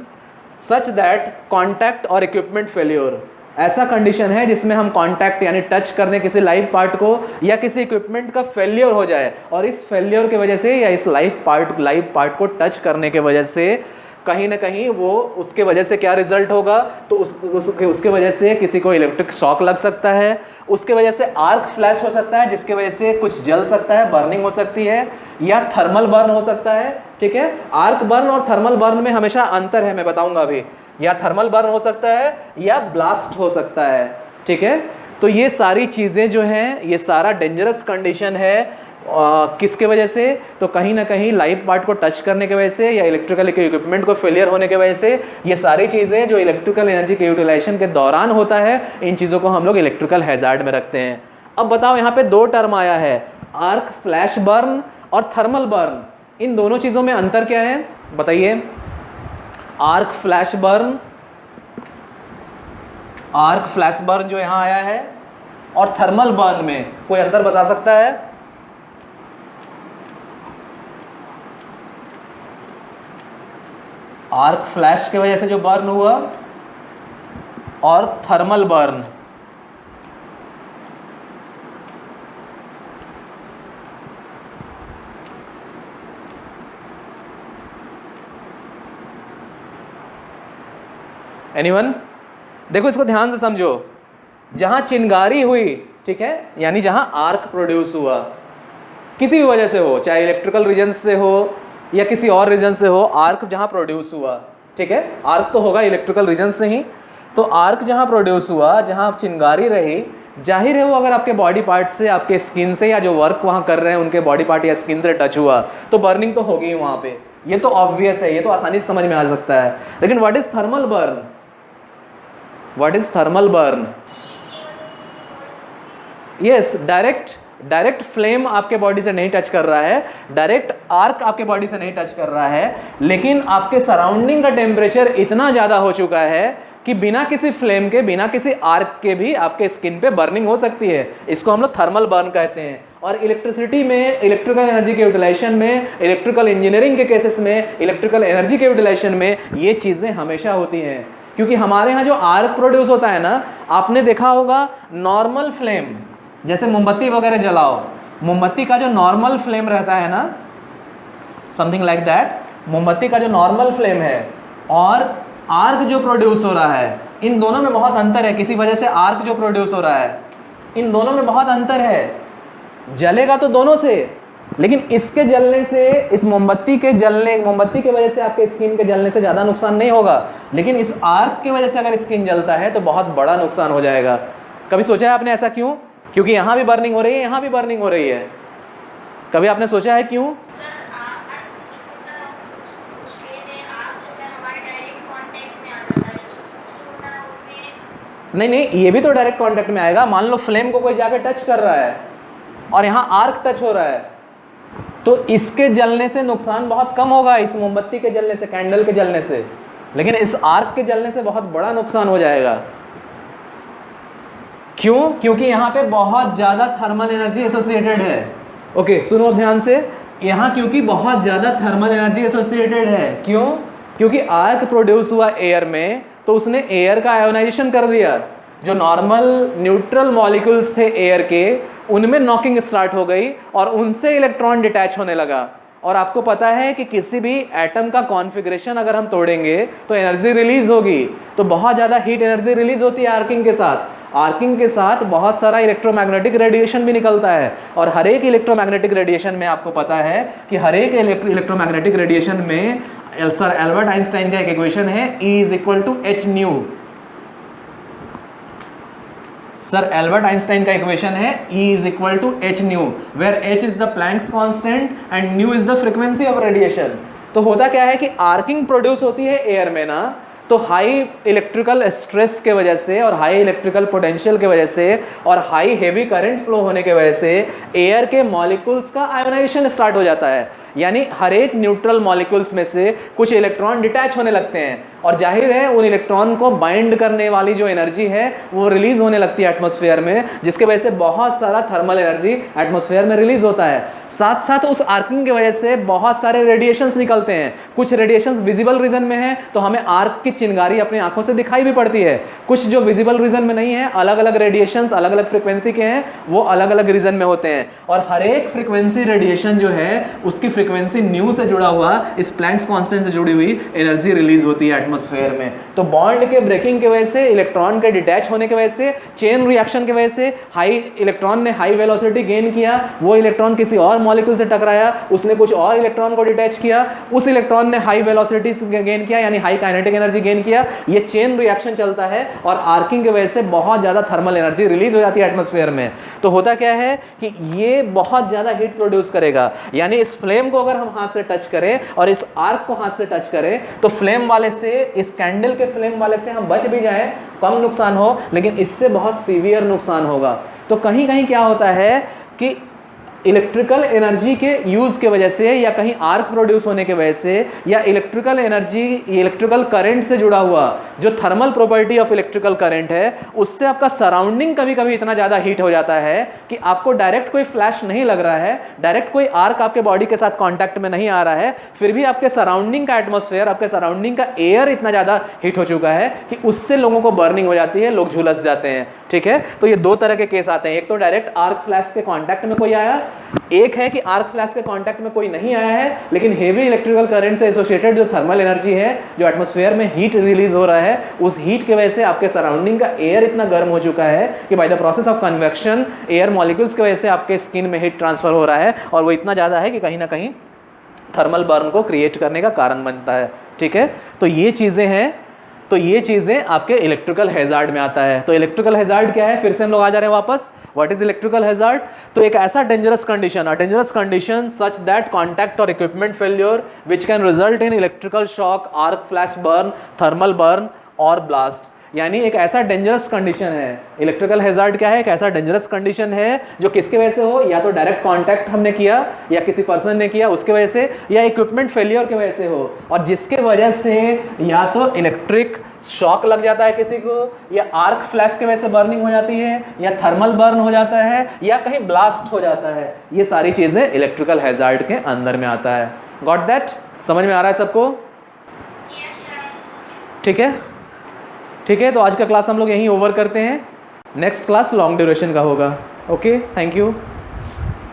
such that contact or equipment failure, ऐसा कंडीशन है जिसमें हम कांटेक्ट यानी टच करने किसी लाइव पार्ट को या किसी इक्विपमेंट का फेलियर हो जाए, और इस फेलियर की वजह से या इस लाइव पार्ट को टच करने के वजह से कहीं ना कहीं वो, उसके वजह से क्या रिजल्ट होगा, तो उसके वजह से किसी को इलेक्ट्रिक शॉक लग सकता है, उसके वजह से आर्क फ्लैश हो सकता है जिसके वजह से कुछ जल सकता है, बर्निंग हो सकती है, या थर्मल बर्न हो सकता है, ठीक है। आर्क बर्न और थर्मल बर्न में हमेशा अंतर है, मैं बताऊंगा अभी। या थर्मल बर्न हो सकता है या ब्लास्ट हो सकता है, ठीक है। तो ये सारी चीज़ें जो हैं, ये सारा डेंजरस कंडीशन है किसके वजह से, तो कहीं ना कहीं लाइव पार्ट को टच करने की वजह से या इलेक्ट्रिकल इक्विपमेंट को फेलियर होने की वजह से। ये सारी चीज़ें जो इलेक्ट्रिकल एनर्जी के यूटिलाइजेशन के दौरान होता है, इन चीज़ों को हम लोग इलेक्ट्रिकल हैजार्ड में रखते हैं। अब बताओ, यहाँ पे दो टर्म आया है, आर्क फ्लैश बर्न और थर्मल बर्न, इन दोनों चीज़ों में अंतर क्या है बताइए। आर्क फ्लैश बर्न जो यहाँ आया है और थर्मल बर्न में कोई अंतर बता सकता है? आर्क फ्लैश की वजह से जो बर्न हुआ और थर्मल बर्न, एनीवन? देखो इसको ध्यान से समझो, जहां चिंगारी हुई, ठीक है, यानी जहां आर्क प्रोड्यूस हुआ किसी भी वजह से हो, चाहे इलेक्ट्रिकल रीजन से हो या किसी और रीजन से हो, आर्क जहां प्रोड्यूस हुआ, ठीक है, आर्क तो होगा इलेक्ट्रिकल रीजन से ही। तो आर्क जहां प्रोड्यूस हुआ, जहां चिंगारी रही, जाहिर है वो अगर आपके बॉडी पार्ट से, आपके स्किन से, या जो वर्क वहां कर रहे हैं उनके बॉडी पार्ट या स्किन से टच हुआ, तो बर्निंग तो होगी वहां पे, ये तो ऑब्वियस है, ये तो आसानी से समझ में आ सकता है। लेकिन what is thermal burn? What is thermal burn? Yes, direct flame आपके बॉडी से नहीं टच कर रहा है, डायरेक्ट आर्क आपके बॉडी से नहीं टच कर रहा है, लेकिन आपके सराउंडिंग का टेम्परेचर इतना ज़्यादा हो चुका है कि बिना किसी फ्लेम के, बिना किसी आर्क के भी आपके स्किन पे बर्निंग हो सकती है। इसको हम लोग थर्मल बर्न कहते हैं। और इलेक्ट्रिसिटी में, इलेक्ट्रिकल एनर्जी के यूटिलाइजेशन में, इलेक्ट्रिकल इंजीनियरिंग के केसेस में, इलेक्ट्रिकल एनर्जी के यूटिलाइजेशन में ये चीज़ें हमेशा होती हैं, क्योंकि हमारे यहाँ जो आर्क प्रोड्यूस होता है ना, आपने देखा होगा नॉर्मल फ्लेम, जैसे मोमबत्ती वगैरह जलाओ, मोमबत्ती का जो नॉर्मल फ्लेम रहता है ना, समथिंग लाइक दैट, मोमबत्ती का जो नॉर्मल फ्लेम है और आर्क जो प्रोड्यूस हो रहा है, इन दोनों में बहुत अंतर है। किसी वजह से आर्क जो प्रोड्यूस हो रहा है, इन दोनों में बहुत अंतर है। जलेगा तो दोनों से, लेकिन इसके जलने से, इस मोमबत्ती के जलने, मोमबत्ती की वजह से आपके स्किन के जलने से ज़्यादा नुकसान नहीं होगा, लेकिन इस आर्क की वजह से अगर स्किन जलता है तो बहुत बड़ा नुकसान हो जाएगा। कभी सोचा है आपने ऐसा क्यों? क्योंकि यहाँ भी बर्निंग हो रही है, यहाँ भी बर्निंग हो रही है। कभी आपने सोचा है क्यों? नहीं, ये भी तो डायरेक्ट कांटेक्ट में आएगा। मान लो फ्लेम को कोई जाके टच कर रहा है, और यहाँ आर्क टच हो रहा है, तो इसके जलने से नुकसान बहुत कम होगा, इस मोमबत्ती के जलने से, कैंडल के जलने से, लेकिन इस आर्क के जलने से बहुत बड़ा नुकसान हो जाएगा। क्यों? क्योंकि यहाँ पे बहुत ज़्यादा थर्मल एनर्जी एसोसिएटेड है। ओके, सुनो ध्यान से, यहाँ क्योंकि बहुत ज़्यादा थर्मल एनर्जी एसोसिएटेड है। क्यों? क्योंकि आर्क प्रोड्यूस हुआ एयर में, तो उसने एयर का आयोनाइजेशन कर दिया। जो नॉर्मल न्यूट्रल मॉलिक्यूल्स थे एयर के, उनमें नॉकिंग स्टार्ट हो गई और उनसे इलेक्ट्रॉन डिटैच होने लगा। और आपको पता है कि किसी भी एटम का कॉन्फ़िगरेशन अगर हम तोड़ेंगे तो एनर्जी रिलीज होगी, तो बहुत ज़्यादा हीट एनर्जी रिलीज होती है आर्किंग के साथ। आर्किंग के साथ बहुत सारा इलेक्ट्रोमैग्नेटिक रेडिएशन भी निकलता है, और हर एक इलेक्ट्रोमैग्नेटिक रेडिएशन में आपको पता है कि हर एक इलेक्ट्रोमैग्नेटिक रेडिएशन में सर एल्बर्ट आइंस्टाइन का एक इक्वेशन है, E is equal to H nu. Sir Albert Einstein का इक्वेशन है E is equal to H nu, where H is the Planck's constant and nu is the frequency of radiation. तो होता क्या है कि आर्किंग प्रोड्यूस होती है एयर में ना, तो हाई इलेक्ट्रिकल स्ट्रेस के वजह से और हाई इलेक्ट्रिकल पोटेंशियल के वजह से और हाई हेवी करंट फ्लो होने के वजह से एयर के मॉलिक्यूल्स का आयोनाइजेशन स्टार्ट हो जाता है। यानी हर एक न्यूट्रल मॉलिक्यूल्स में से कुछ इलेक्ट्रॉन डिटैच होने लगते हैं, और जाहिर है उन इलेक्ट्रॉन को बाइंड करने वाली जो एनर्जी है वो रिलीज होने लगती है एटमॉस्फेयर में, जिसके वजह से बहुत सारा थर्मल एनर्जी एटमॉस्फेयर में रिलीज होता है। साथ साथ उस आर्किंग की वजह से बहुत सारे रेडिएशंस निकलते हैं। कुछ रेडिएशंस विजिबल रीजन में है, तो हमें आर्क की चिंगारी अपनी आंखों से दिखाई भी पड़ती है। कुछ जो विजिबल रीजन में नहीं है, अलग अलग रेडिएशंस अलग अलग फ्रीक्वेंसी के हैं, वो अलग अलग रीजन में होते हैं। और हर एक फ्रीक्वेंसी रेडिएशन जो है उसकी फ्रीक्वेंसी न्यू से जुड़ा हुआ, इस प्लैंक्स कांस्टेंट से जुड़ी हुई एनर्जी रिलीज होती है एटमॉस्फेयर में। तो बॉन्ड के ब्रेकिंग की वजह से, इलेक्ट्रॉन के डिटैच होने की वजह से, चेन रिएक्शन की वजह से हाई इलेक्ट्रॉन ने हाई वेलोसिटी गेन किया, वो इलेक्ट्रॉन किसी और मॉलिक्यूल से टकराया, उसने कुछ और इलेक्ट्रॉन को डिटैच किया, उस इलेक्ट्रॉन ने हाई वेलोसिटी गेन किया, यानी हाई काइनेटिक एनर्जी गेन किया। ये चेन रिएक्शन चलता है और आर्किंग की वजह से बहुत ज्यादा थर्मल एनर्जी रिलीज हो जाती है एटमॉस्फेयर में। तो होता क्या है कि ये बहुत ज्यादा हीट प्रोड्यूस करेगा। यानी इस फ्लेम को अगर हम हाथ से टच करें और इस आर्क को हाथ से टच करें, तो फ्लेम वाले से, इस कैंडल के फ्लेम वाले से हम बच भी जाएं, कम नुकसान हो, लेकिन इससे बहुत सीवियर नुकसान होगा। तो कहीं कहीं क्या होता है कि इलेक्ट्रिकल एनर्जी के यूज़ के वजह से, या कहीं आर्क प्रोड्यूस होने के वजह से, या इलेक्ट्रिकल एनर्जी, इलेक्ट्रिकल करंट से जुड़ा हुआ जो thermal property of electrical current है, उससे आपका सराउंडिंग कभी कभी इतना ज़्यादा हीट हो जाता है कि आपको डायरेक्ट कोई फ्लैश नहीं लग रहा है, डायरेक्ट कोई आर्क आपके बॉडी के साथ कॉन्टैक्ट में नहीं आ रहा है, फिर भी आपके सराउंडिंग का एटमॉस्फेयर, आपके सराउंडिंग का एयर इतना ज़्यादा हीट हो चुका है कि उससे लोगों को बर्निंग हो जाती है, लोग झुलस जाते हैं। ठीक है, तो ये दो तरह के केस आते हैं। एक तो डायरेक्ट आर्क फ्लैश के कॉन्टैक्ट में कोई आया, एक है कि आर्क फ्लैश के कांटेक्ट में कोई नहीं आया है, लेकिन हेवी इलेक्ट्रिकल करंट से एसोसिएटेड जो थर्मल एनर्जी है, जो एटमॉस्फेयर में हीट रिलीज हो रहा है, उस हीट की वजह से आपके सराउंडिंग का एयर इतना गर्म हो चुका है कि by the process of convection air molecules की वजह से आपके स्किन में हीट ट्रांसफर हो रहा है, और वो इतना ज़्यादा है कि कहीं ना कहीं थर्मल बर्न को क्रिएट करने का कारण बनता है। ठीक है, तो ये चीज़ें हैं, तो ये चीज़ें आपके इलेक्ट्रिकल हैजार्ड में आता है। तो इलेक्ट्रिकल हैजार्ड क्या है, फिर से हम लोग आ जा रहे हैं वापस। What is electrical hazard? तो एक ऐसा dangerous condition, a dangerous condition such that contact or equipment failure which can result in electrical shock, arc flash burn, thermal burn और ब्लास्ट। यानी एक ऐसा डेंजरस कंडीशन है। इलेक्ट्रिकल हैजार्ड क्या है? एक ऐसा डेंजरस कंडीशन है जो किसके वजह से हो, या तो डायरेक्ट कांटेक्ट हमने किया, या किसी पर्सन ने किया उसके वजह से, या इक्विपमेंट फेलियर की वजह से हो, और जिसके वजह से या तो इलेक्ट्रिक शॉक लग जाता है किसी को, या आर्क फ्लैश की वजह से बर्निंग हो जाती है, या थर्मल बर्न हो जाता है, या कहीं ब्लास्ट हो जाता है। ये सारी चीज़ें इलेक्ट्रिकल हैजार्ड के अंदर में आता है। Got that? समझ में आ रहा है सबको? ठीक है, ठीक है, तो आज का क्लास हम लोग यहीं ओवर करते हैं। नेक्स्ट क्लास लॉन्ग ड्यूरेशन का होगा। Okay, thank you.